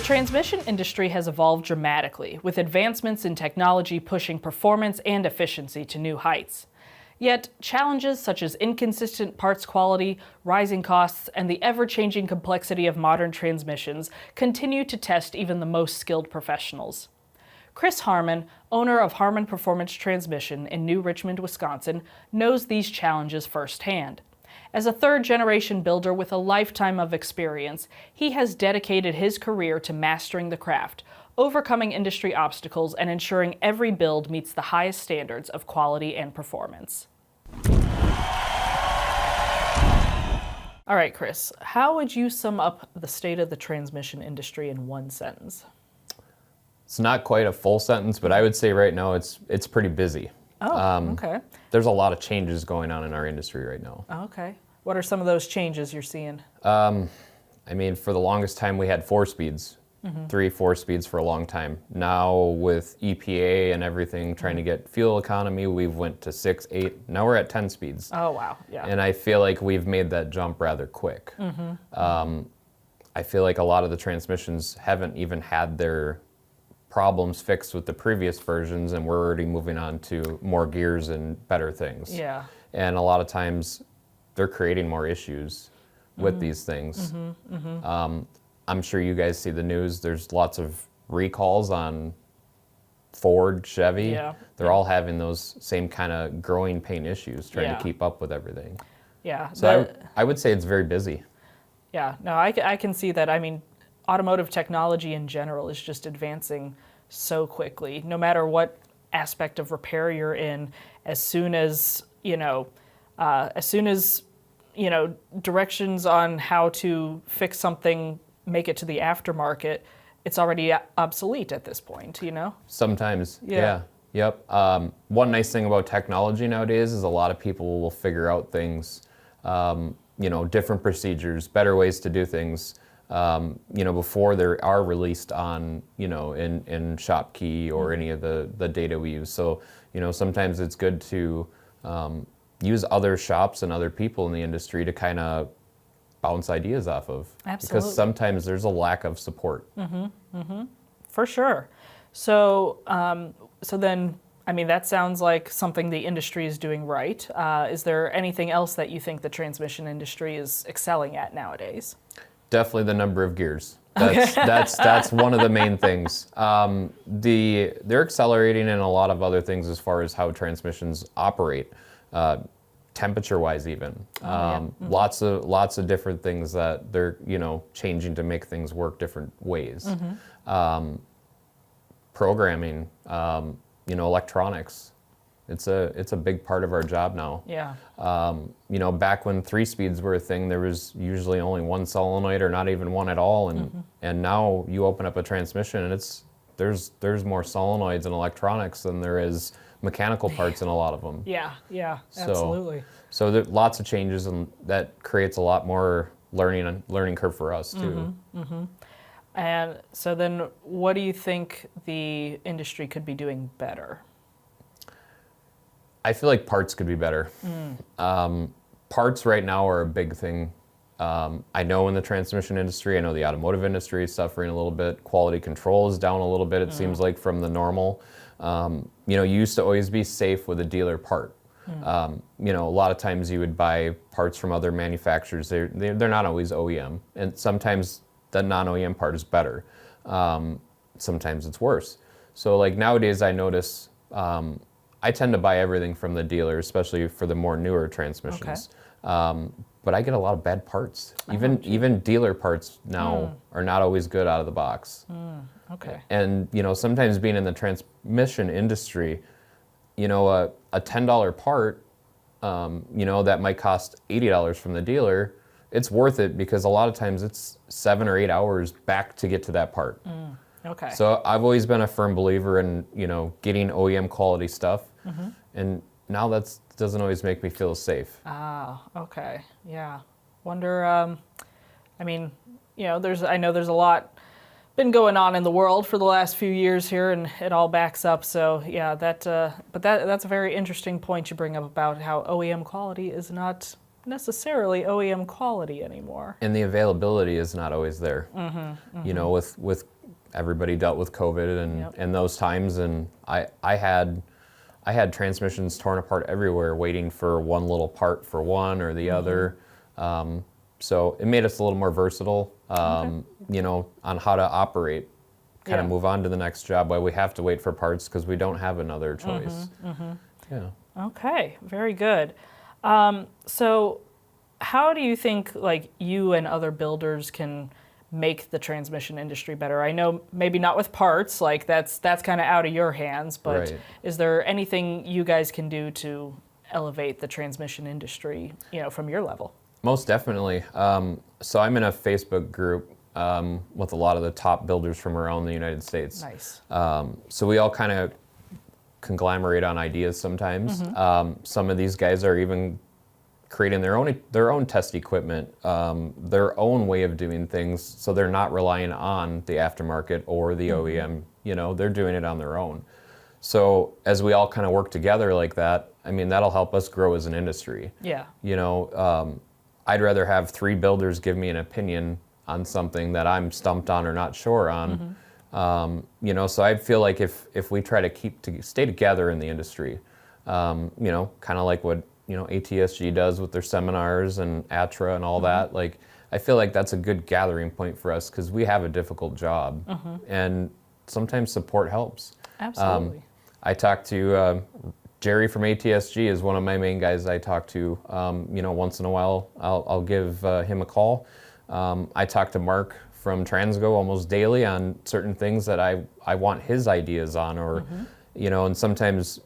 transmission industry has evolved dramatically, with advancements in technology pushing performance and efficiency to new heights. Yet, challenges such as inconsistent parts quality, rising costs, and the ever-changing complexity of modern transmissions continue to test even the most skilled professionals. Chris Harmon, owner of Harmon Performance Transmission in New Richmond, Wisconsin, knows these challenges firsthand. As a third-generation builder with a lifetime of experience, he has dedicated his career to mastering the craft, overcoming industry obstacles, and ensuring every build meets the highest standards of quality and performance. All right, Chris, how would you sum up the state of the transmission industry in one sentence? It's not quite a full sentence, but I would say right now it's pretty busy. Okay. There's a lot of changes going on in our industry right now. Okay. What are some of those changes you're seeing? I mean, for the longest time we had 4 speeds, 3-4 speeds for a long time. Now with EPA and everything trying to get fuel economy, we've went to 6, 8. Now we're at 10 speeds. Oh, wow. Yeah. And I feel like we've made that jump rather quick. I feel like a lot of the transmissions haven't even had their problems fixed with the previous versions, and we're already moving on to more gears and better things. Yeah. And a lot of times they're creating more issues with these things. I'm sure you guys see the news. There's lots of recalls on Ford, Chevy. Yeah. They're all having those same kind of growing pain issues, trying to keep up with everything. Yeah. So I would say it's very busy. Yeah, no, I can see that. I mean, automotive technology in general is just advancing so quickly. No matter what aspect of repair you're in, as soon as directions on how to fix something make it to the aftermarket, it's already obsolete at this point, Sometimes, Yeah. Yep. One nice thing about technology nowadays is a lot of people will figure out things, different procedures, better ways to do things, before they are released on, in ShopKey or any of the data we use. So, sometimes it's good to use other shops and other people in the industry to kind of bounce ideas off of. Absolutely. Because sometimes there's a lack of support. For sure. So, then, I mean, that sounds like something the industry is doing right. Is there anything else that you think the transmission industry is excelling at nowadays? Definitely the number of gears. That's one of the main things. They're accelerating in a lot of other things as far as how transmissions operate, temperature-wise even. Lots of different things that they're changing to make things work different ways. Programming, electronics. It's a big part of our job now. Yeah. Back when 3 speeds were a thing, there was usually only one solenoid or not even one at all, and now you open up a transmission and there's more solenoids and electronics than there is mechanical parts in a lot of them. Yeah, absolutely. So there lots of changes, and that creates a lot more learning curve for us too. And so then, what do you think the industry could be doing better? I feel like parts could be better. Parts right now are a big thing. I know in the transmission industry, I know the automotive industry is suffering a little bit. Quality control is down a little bit, it seems like, from the normal. You used to always be safe with a dealer part. A lot of times you would buy parts from other manufacturers. They're not always OEM, and sometimes the non-OEM part is better. Sometimes it's worse. So like nowadays I notice I tend to buy everything from the dealer, especially for the more newer transmissions. But I get a lot of bad parts. Even dealer parts now are not always good out of the box. Okay. And sometimes being in the transmission industry, a $10 part, that might cost $80 from the dealer, it's worth it because a lot of times it's 7 or 8 hours back to get to that part. Okay. So I've always been a firm believer in, getting OEM quality stuff. And now that doesn't always make me feel safe. Ah, okay. Yeah. Wonder, I know there's a lot been going on in the world for the last few years here, and it all backs up. So yeah, that's a very interesting point you bring up about how OEM quality is not necessarily OEM quality anymore. And the availability is not always there. You know, with everybody dealt with COVID and those times, and I had transmissions torn apart everywhere waiting for one little part for one or the other. So it made us a little more versatile, you know, on how to operate, kind of move on to the next job while we have to wait for parts because we don't have another choice. Yeah. Okay, very good. So how do you think like you and other builders can make the transmission industry better? I know maybe not with parts, like that's kind of out of your hands, but is there anything you guys can do to elevate the transmission industry, you know, from your level? Most definitely. So I'm in a Facebook group with a lot of the top builders from around the United States. Nice. So we all kind of conglomerate on ideas sometimes. Some of these guys are even creating their own test equipment, their own way of doing things, so they're not relying on the aftermarket or the OEM. You know, they're doing it on their own. So as we all kind of work together like that, I mean, that'll help us grow as an industry. Yeah. You know, I'd rather have 3 builders give me an opinion on something that I'm stumped on or not sure on. You know, so I feel like if we try to stay together in the industry, you know, kind of like what, you know, ATSG does with their seminars and ATRA and all that, like, I feel like that's a good gathering point for us because we have a difficult job and sometimes support helps. Absolutely. I talked to Jerry from ATSG is one of my main guys I talk to. You know, once in a while I'll give him a call. I talk to Mark from Transgo almost daily on certain things that I want his ideas on, or you know, and sometimes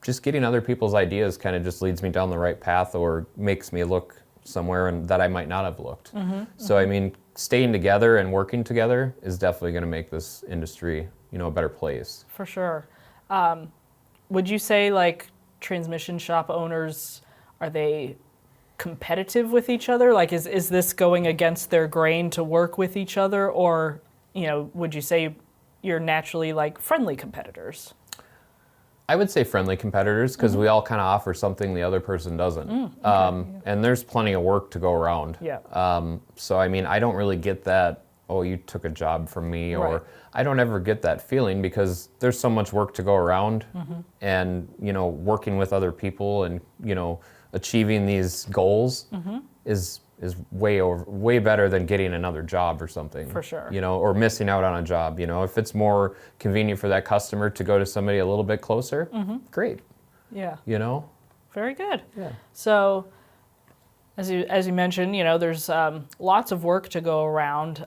just getting other people's ideas kind of just leads me down the right path or makes me look somewhere and that I might not have looked. So I mean, staying together and working together is definitely going to make this industry, you know, a better place. For sure. Would you say like transmission shop owners, are they competitive with each other? Like is this going against their grain to work with each other, or, you know, would you say you're naturally like friendly competitors? I would say friendly competitors because we all kind of offer something the other person doesn't. And there's plenty of work to go around. So, I mean, I don't really get that, oh, you took a job from me, or I don't ever get that feeling because there's so much work to go around and, you know, working with other people and, you know, achieving these goals is way better than getting another job or something. For sure. You know, or missing out on a job. You know, if it's more convenient for that customer to go to somebody a little bit closer, great. Yeah. You know? Very good. Yeah. So, as you mentioned, you know, there's lots of work to go around.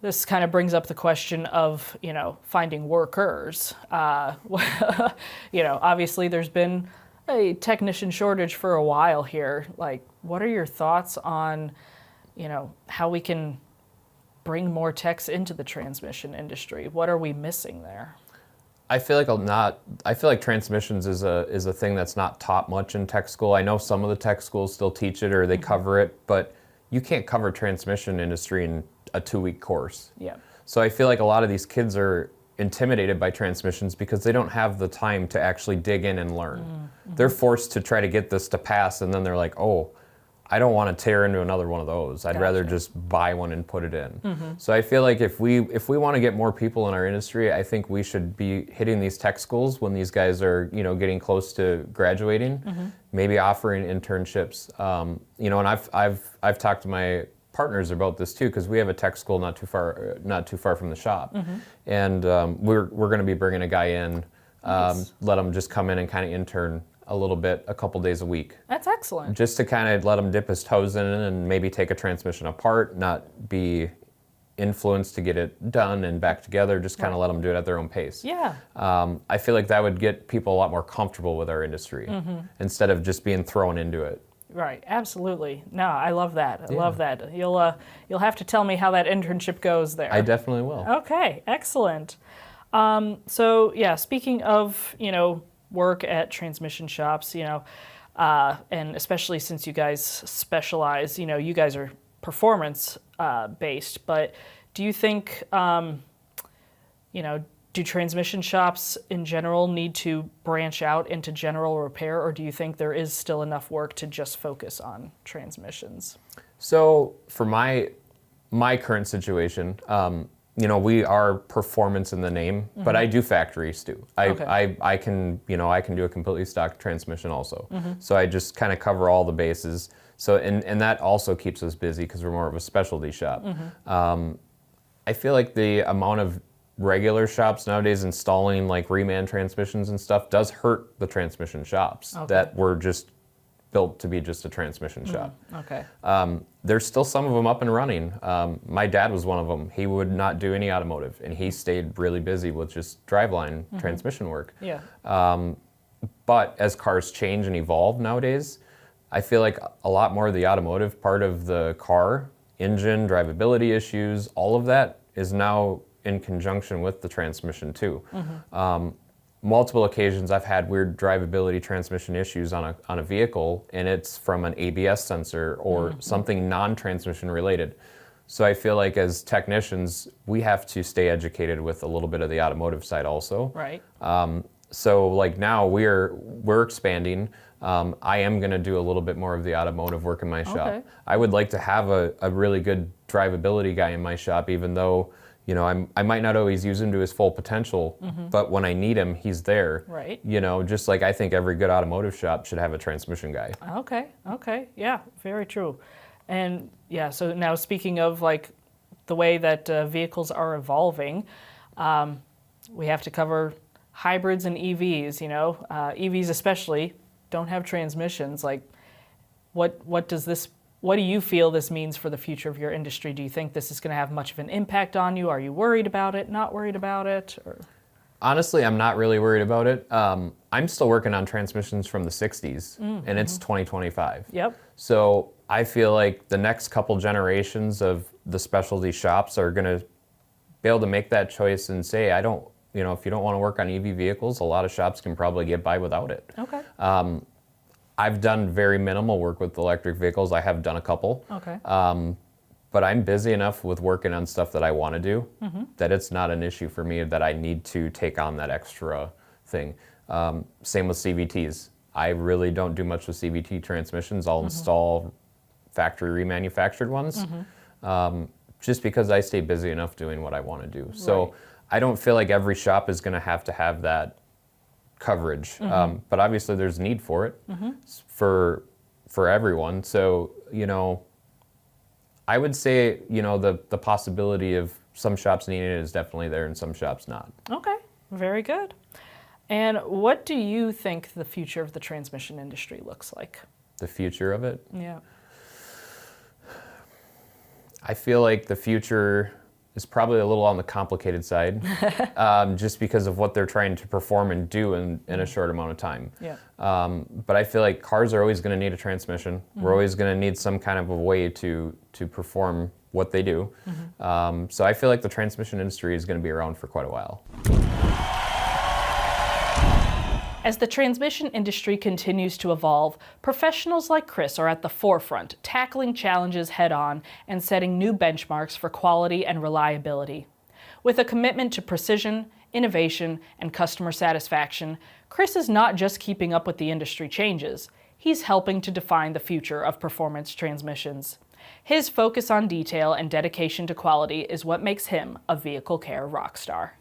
This kind of brings up the question of, you know, finding workers. You know, obviously there's been a technician shortage for a while here. Like, what are your thoughts on, you know, how we can bring more techs into the transmission industry? What are we missing there? I feel like transmissions is a thing that's not taught much in tech school. I know some of the tech schools still teach it or they cover it, but you can't cover transmission industry in a 2-week course. Yeah. So I feel like a lot of these kids are intimidated by transmissions because they don't have the time to actually dig in and learn. They're forced to try to get this to pass, and then they're like, oh, I don't want to tear into another one of those. I'd rather just buy one and put it in. So I feel like if we want to get more people in our industry, I think we should be hitting these tech schools when these guys are, you know, getting close to graduating, maybe offering internships. You know, and I've talked to my partners about this too, because we have a tech school not too far from the shop, and we're going to be bringing a guy in, let him just come in and kind of intern a little bit, a couple days a week. That's excellent. Just to kind of let him dip his toes in and maybe take a transmission apart, not be influenced to get it done and back together, just kind of let them do it at their own pace. Yeah. I feel like that would get people a lot more comfortable with our industry instead of just being thrown into it. Right, absolutely. No, I love that. I love that. You'll have to tell me how that internship goes there. I definitely will. Okay, excellent. So yeah, speaking of, you know, work at transmission shops, you know, and especially since you guys specialize, you know, you guys are performance based, but do you think, you know, Do transmission shops in general need to branch out into general repair, or do you think there is still enough work to just focus on transmissions? So for my current situation, we are performance in the name, but I do factories too. I can do a completely stock transmission also. So I just kind of cover all the bases. So and that also keeps us busy because we're more of a specialty shop. I feel like the amount of regular shops nowadays installing like reman transmissions and stuff does hurt the transmission shops that were just built to be just a transmission shop. Okay. There's still some of them up and running. My dad was one of them. He would not do any automotive, and he stayed really busy with just driveline transmission work. Yeah. But as cars change and evolve nowadays, I feel like a lot more of the automotive part of the car, engine, drivability issues, all of that is now in conjunction with the transmission too. Multiple occasions I've had weird drivability transmission issues on a vehicle, and it's from an ABS sensor or something non-transmission related. So I feel like as technicians, we have to stay educated with a little bit of the automotive side also. Right. So like now we're expanding. I am going to do a little bit more of the automotive work in my shop. Okay. I would like to have a really good drivability guy in my shop, even though I might not always use him to his full potential, but when I need him, he's there. Right. Just like I think every good automotive shop should have a transmission guy. Okay. Yeah, very true. And yeah, so now speaking of like the way that vehicles are evolving, we have to cover hybrids and EVs, EVs especially don't have transmissions. Like what do you feel this means for the future of your industry? Do you think this is going to have much of an impact on you? Are you worried about it, not worried about it? Or? Honestly, I'm not really worried about it. I'm still working on transmissions from the 60s, and it's 2025. Yep. So I feel like the next couple generations of the specialty shops are going to be able to make that choice and say, if you don't want to work on EV vehicles, a lot of shops can probably get by without it. Okay. I've done very minimal work with electric vehicles. I have done a couple. Okay. But I'm busy enough with working on stuff that I want to do that it's not an issue for me that I need to take on that extra thing. Same with CVTs. I really don't do much with CVT transmissions. I'll install factory remanufactured ones just because I stay busy enough doing what I want to do. So I don't feel like every shop is going to have that coverage, but obviously there's need for it for everyone. So I would say the possibility of some shops needing it is definitely there and some shops not. Okay, very good. And what do you think the future of the transmission industry looks like? The future of it? Yeah. I feel like the future is probably a little on the complicated side, just because of what they're trying to perform and do in a short amount of time. Yeah. But I feel like cars are always going to need a transmission. We're always going to need some kind of a way to perform what they do. So I feel like the transmission industry is going to be around for quite a while. As the transmission industry continues to evolve, professionals like Chris are at the forefront, tackling challenges head-on and setting new benchmarks for quality and reliability. With a commitment to precision, innovation, and customer satisfaction, Chris is not just keeping up with the industry changes, he's helping to define the future of performance transmissions. His focus on detail and dedication to quality is what makes him a vehicle care rock star.